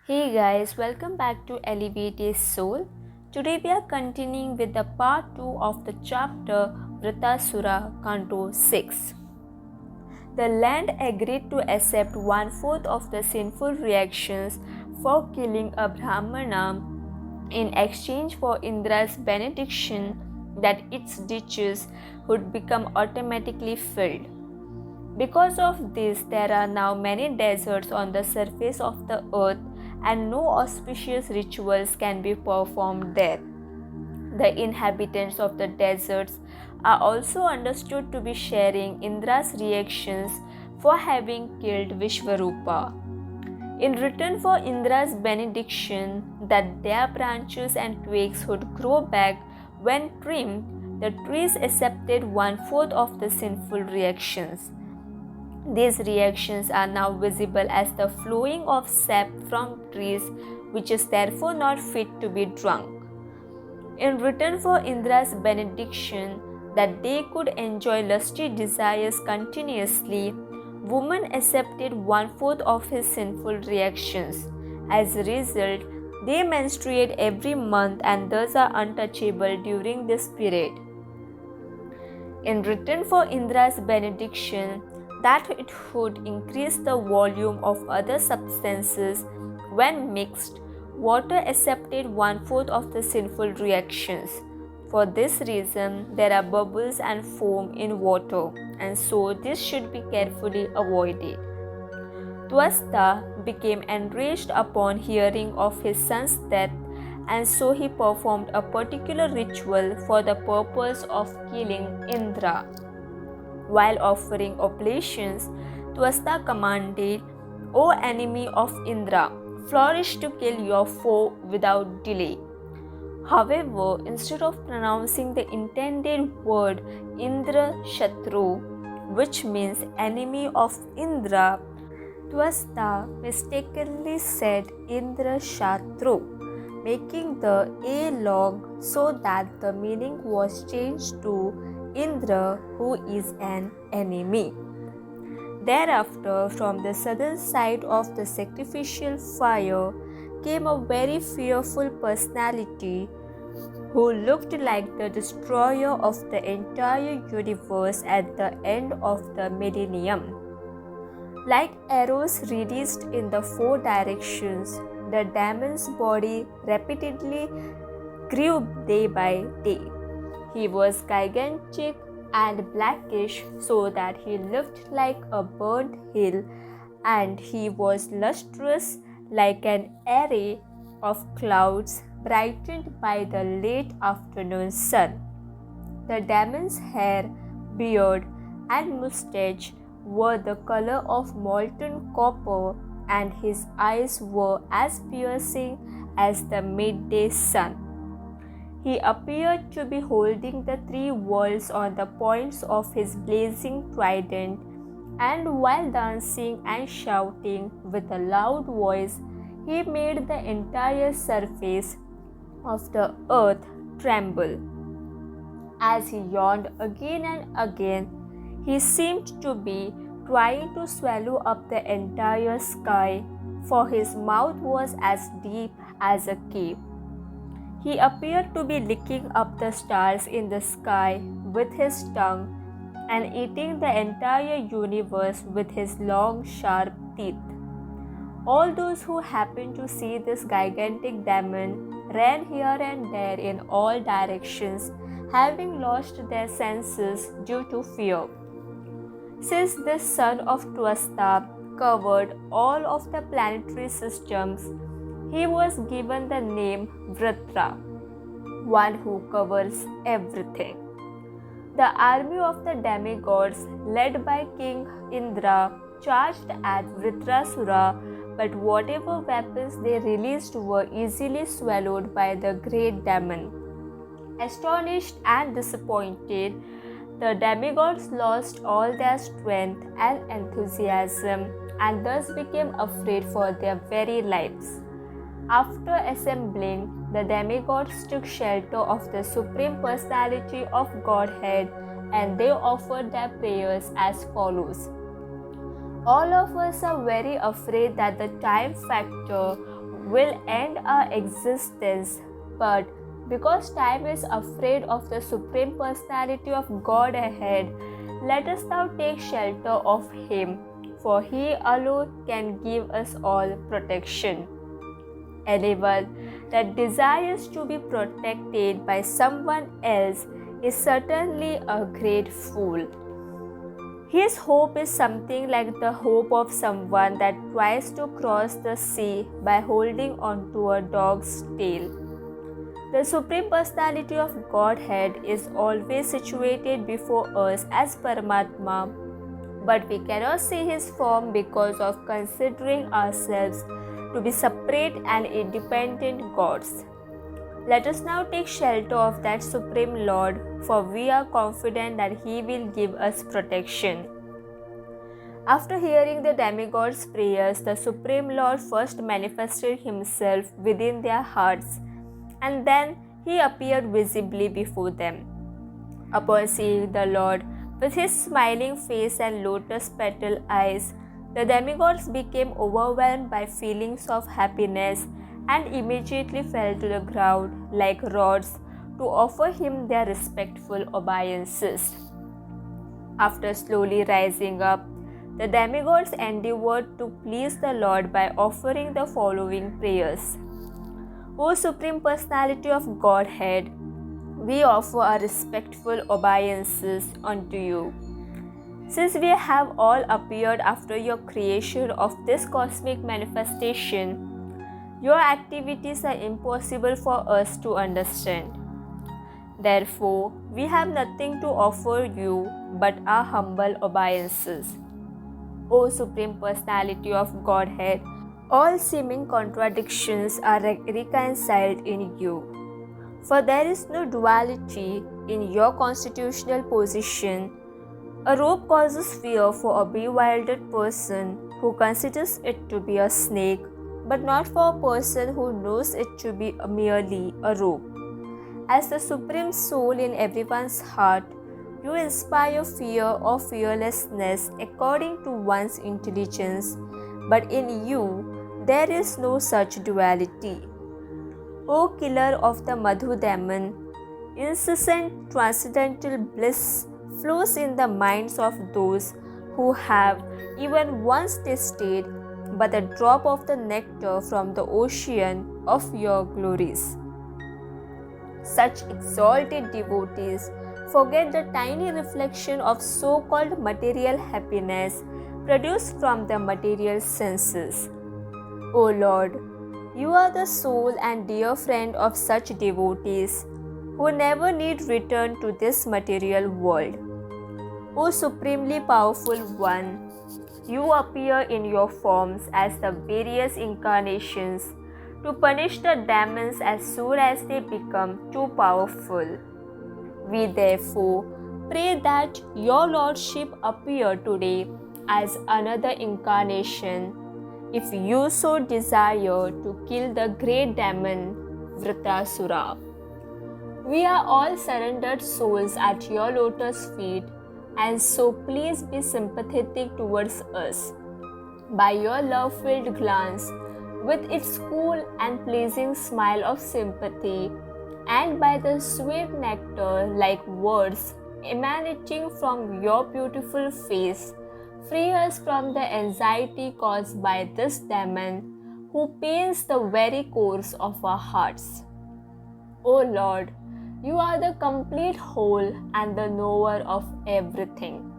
Hey guys, welcome back to Elevate Your Soul. Today we are continuing with the part 2 of the chapter Vrtrāsura, Canto 6. The land agreed to accept 1/4 of the sinful reactions for killing a Brahmana in exchange for Indra's benediction that its ditches would become automatically filled. Because of this, there are now many deserts on the surface of the earth, and no auspicious rituals can be performed there. The inhabitants of the deserts are also understood to be sharing Indra's reactions for having killed Vishvarupa. In return for Indra's benediction that their branches and twigs would grow back when trimmed, the trees accepted 1/4 of the sinful reactions. These reactions are now visible as the flowing of sap from trees, which is therefore not fit to be drunk. In return for Indra's benediction that they could enjoy lusty desires continuously, women accepted 1/4 of his sinful reactions. As a result, they menstruate every month and thus are untouchable during this period. In return for Indra's benediction, that it would increase the volume of other substances when mixed, water accepted 1/4 of the sinful reactions. For this reason, there are bubbles and foam in water, and so this should be carefully avoided. Twasta became enraged upon hearing of his son's death, and so he performed a particular ritual for the purpose of killing Indra. While offering oblations, Twasta commanded, "O enemy of Indra, flourish to kill your foe without delay." However, instead of pronouncing the intended word Indra Shatru, which means enemy of Indra, Twasta mistakenly said Indra Shatru, making the A long so that the meaning was changed to Indra, who is an enemy. Thereafter, from the southern side of the sacrificial fire came a very fearful personality who looked like the destroyer of the entire universe at the end of the millennium. Like arrows released in the 4 directions, the demon's body rapidly grew day by day. He was gigantic and blackish, so that he looked like a burnt hill, and he was lustrous like an array of clouds brightened by the late afternoon sun. The demon's hair, beard, and mustache were the color of molten copper, and his eyes were as piercing as the midday sun. He appeared to be holding the 3 worlds on the points of his blazing trident, and while dancing and shouting with a loud voice, he made the entire surface of the earth tremble. As he yawned again and again, he seemed to be trying to swallow up the entire sky, for his mouth was as deep as a cave. He appeared to be licking up the stars in the sky with his tongue and eating the entire universe with his long, sharp teeth. All those who happened to see this gigantic demon ran here and there in all directions, having lost their senses due to fear. Since this son of Twasta covered all of the planetary systems, he was given the name Vrtra, one who covers everything. The army of the demigods, led by King Indra, charged at Vrtrāsura, but whatever weapons they released were easily swallowed by the great demon. Astonished and disappointed, the demigods lost all their strength and enthusiasm, and thus became afraid for their very lives. After assembling, the demigods took shelter of the Supreme Personality of Godhead, and they offered their prayers as follows. All of us are very afraid that the time factor will end our existence, but because time is afraid of the Supreme Personality of Godhead, let us now take shelter of Him, for He alone can give us all protection. Anyone that desires to be protected by someone else is certainly a great fool. His hope is something like the hope of someone that tries to cross the sea by holding onto a dog's tail. The Supreme Personality of Godhead is always situated before us as Paramatma, but we cannot see His form because of considering ourselves to be separate and independent gods. Let us now take shelter of that Supreme Lord, for we are confident that He will give us protection. After hearing the demigods' prayers, the Supreme Lord first manifested Himself within their hearts, and then He appeared visibly before them. Upon seeing the Lord with His smiling face and lotus petal eyes, the demigods became overwhelmed by feelings of happiness and immediately fell to the ground like rods to offer Him their respectful obeisances. After slowly rising up, the demigods endeavored to please the Lord by offering the following prayers. O Supreme Personality of Godhead, we offer our respectful obeisances unto You. Since we have all appeared after Your creation of this cosmic manifestation, Your activities are impossible for us to understand. Therefore, we have nothing to offer You but our humble obeisances. O Supreme Personality of Godhead, all seeming contradictions are reconciled in You. For there is no duality in Your constitutional position. A rope causes fear for a bewildered person who considers it to be a snake, but not for a person who knows it to be merely a rope. As the Supreme Soul in everyone's heart, You inspire fear or fearlessness according to one's intelligence, but in You, there is no such duality. O killer of the Madhu demon, incessant transcendental bliss flows in the minds of those who have even once tasted but a drop of the nectar from the ocean of Your glories. Such exalted devotees forget the tiny reflection of so-called material happiness produced from the material senses. O Lord, You are the soul and dear friend of such devotees who never need return to this material world. O Supremely Powerful One, You appear in Your forms as the various incarnations to punish the demons as soon as they become too powerful. We therefore pray that Your Lordship appear today as another incarnation, if You so desire to kill the great demon Vrtrāsura. We are all surrendered souls at Your lotus feet, and so please be sympathetic towards us. By Your love-filled glance, with its cool and pleasing smile of sympathy, and by the sweet nectar like words emanating from Your beautiful face, free us from the anxiety caused by this demon who pains the very cores of our hearts. O Lord, You are the complete whole and the knower of everything.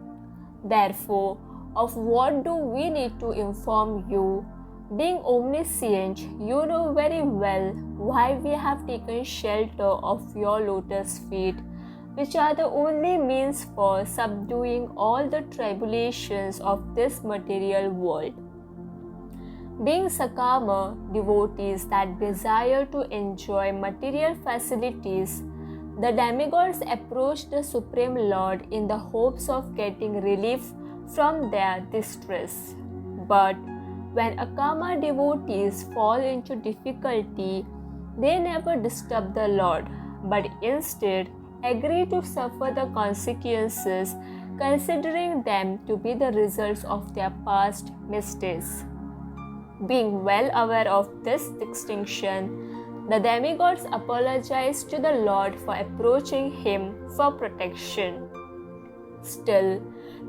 Therefore, of what do we need to inform You? Being omniscient, You know very well why we have taken shelter of Your lotus feet, which are the only means for subduing all the tribulations of this material world. Being Sakama devotees that desire to enjoy material facilities, the demigods approach the Supreme Lord in the hopes of getting relief from their distress. But when Akama devotees fall into difficulty, they never disturb the Lord, but instead agree to suffer the consequences, considering them to be the results of their past mistakes. Being well aware of this distinction, the demigods apologized to the Lord for approaching him for protection. Still,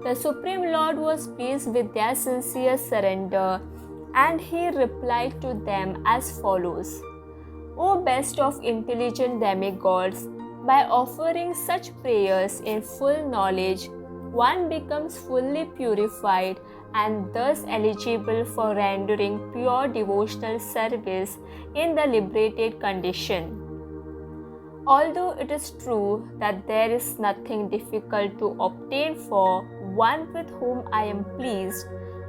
the Supreme Lord was pleased with their sincere surrender, and he replied to them as follows: O best of intelligent demigods, by offering such prayers in full knowledge, one becomes fully purified and thus eligible for rendering pure devotional service in the liberated condition. Although it is true that there is nothing difficult to obtain for one with whom I am pleased,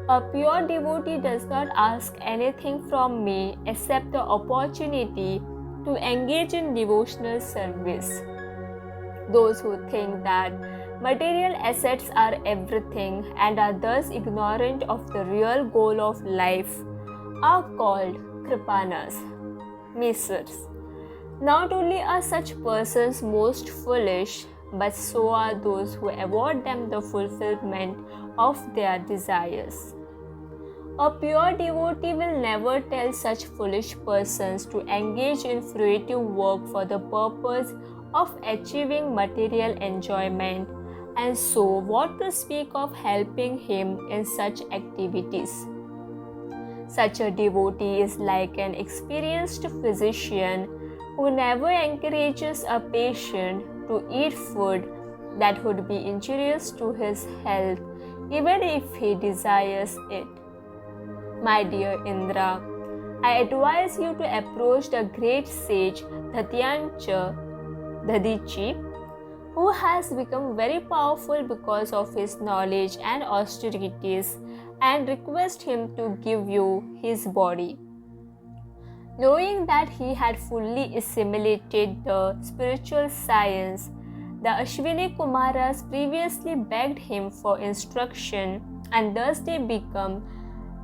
a pure devotee does not ask anything from me except the opportunity to engage in devotional service. Those who think that material assets are everything and are thus ignorant of the real goal of life are called kripanas, misers. Not only are such persons most foolish, but so are those who award them the fulfillment of their desires. A pure devotee will never tell such foolish persons to engage in fruitive work for the purpose of achieving material enjoyment, and so what to speak of helping him in such activities. Such a devotee is like an experienced physician who never encourages a patient to eat food that would be injurious to his health, even if he desires it. My dear Indra, I advise you to approach the great sage Dadichi, who has become very powerful because of his knowledge and austerities, and request him to give you his body. Knowing that he had fully assimilated the spiritual science, the Ashwini Kumaras previously begged him for instruction, and thus they become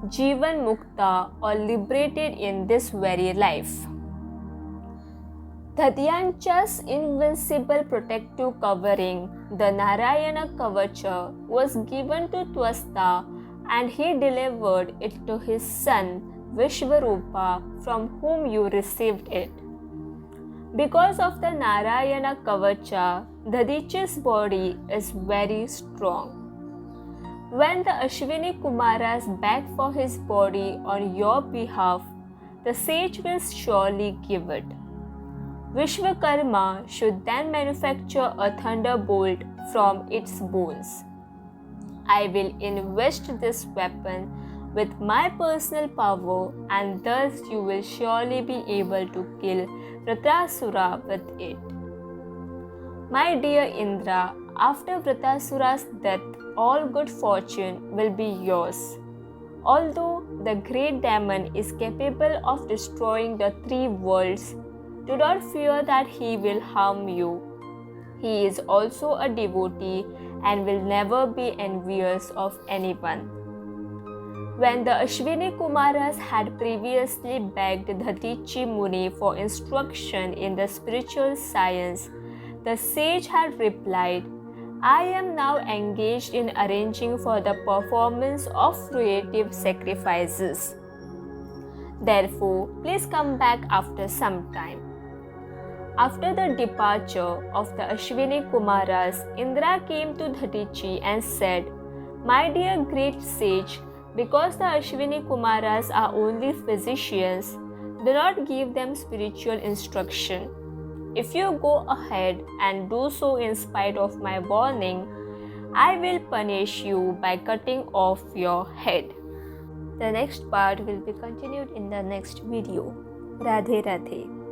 Jivan Mukta or liberated in this very life. Dadyancha's invincible protective covering, the Narayana Kavacha, was given to Twasta, and he delivered it to his son Vishvarupa, from whom you received it. Because of the Narayana Kavacha, Dadichi's body is very strong. When the Ashwini Kumaras beg for his body on your behalf, the sage will surely give it. Vishwakarma should then manufacture a thunderbolt from its bones. I will invest this weapon with my personal power, and thus you will surely be able to kill Vrtrāsura with it. My dear Indra, after Vrtrāsura's death, all good fortune will be yours. Although the great demon is capable of destroying the three worlds, do not fear that he will harm you. He is also a devotee and will never be envious of anyone. When the Ashwini Kumaras had previously begged Dadichi Muni for instruction in the spiritual science, the sage had replied, I am now engaged in arranging for the performance of fruitive sacrifices. Therefore, please come back after some time. After the departure of the Ashwini Kumaras, Indra came to Dadichi and said, My dear great sage, because the Ashwini Kumaras are only physicians, do not give them spiritual instruction. If you go ahead and do so in spite of my warning, I will punish you by cutting off your head. The next part will be continued in the next video. Radhe Radhe.